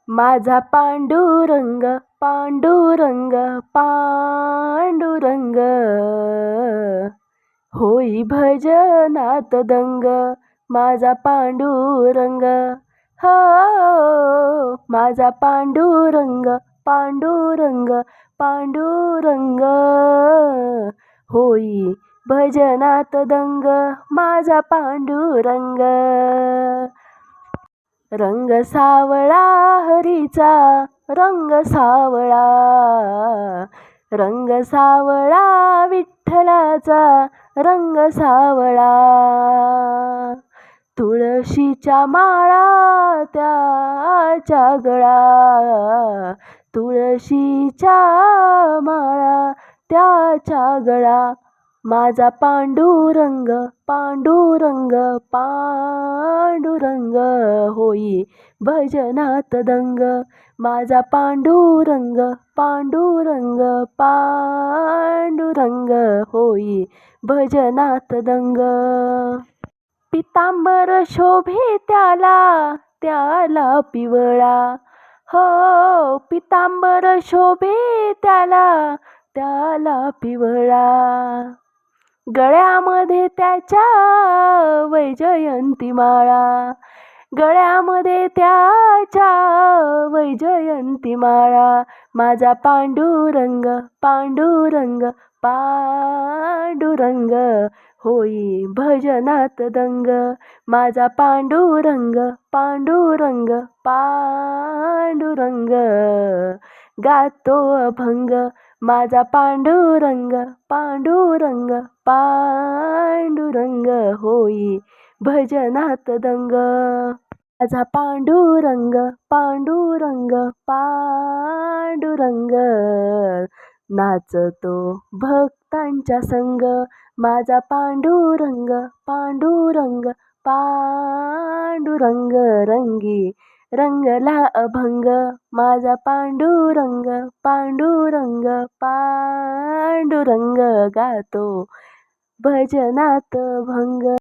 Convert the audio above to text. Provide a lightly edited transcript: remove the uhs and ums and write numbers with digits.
माझा पांडुरंग पांडुरंग पांडुरंग होई भजनात दंग. माझा पांडुरंग हो, माझा पांडुरंग पांडुरंग पांडुरंग होई भजनात दंग. माझा पांडुरंग रंग सावळा हरीचा रंग सावळा, रंग सावळा विठ्ठलाचा रंग सावळा. तुळशीच्या माळा त्याच्या गळा, तुळशीच्या माळा त्याच्या गळा. माझा पांडुरंग पांडुरंग पांडुरंग होई भजनात दंग. माझा पांडुरंग पांडुरंग पांडुरंग होई भजनात दंग. पितांबर शोभे त्याला त्याला पिवळा हो, पितांबर शोभे त्याला त्याला पिवळा. गळ्यामध्ये त्याच्या वैजयंती माळा, गळ्यामध्ये त्याच्या वैजयंती माळा. माझा पांडुरंग पांडुरंग पांडुरंग होई भजनात दंग. माझा पांडुरंग पांडुरंग पांडुरंग गातो अभंग. माझा पांडुरंग पांडुरंग पांडुरंग होई भजनात दंग. माझा पांडुरंग पांडुरंग पांडुरंग नाचतो भक्तांच्या संग. माझा पांडुरंग पांडुरंग पांडुरंग रंगी रंगला अभंग. माझा पांडुरंग पांडुरंग पांडुरंग गातो भजनात भंग.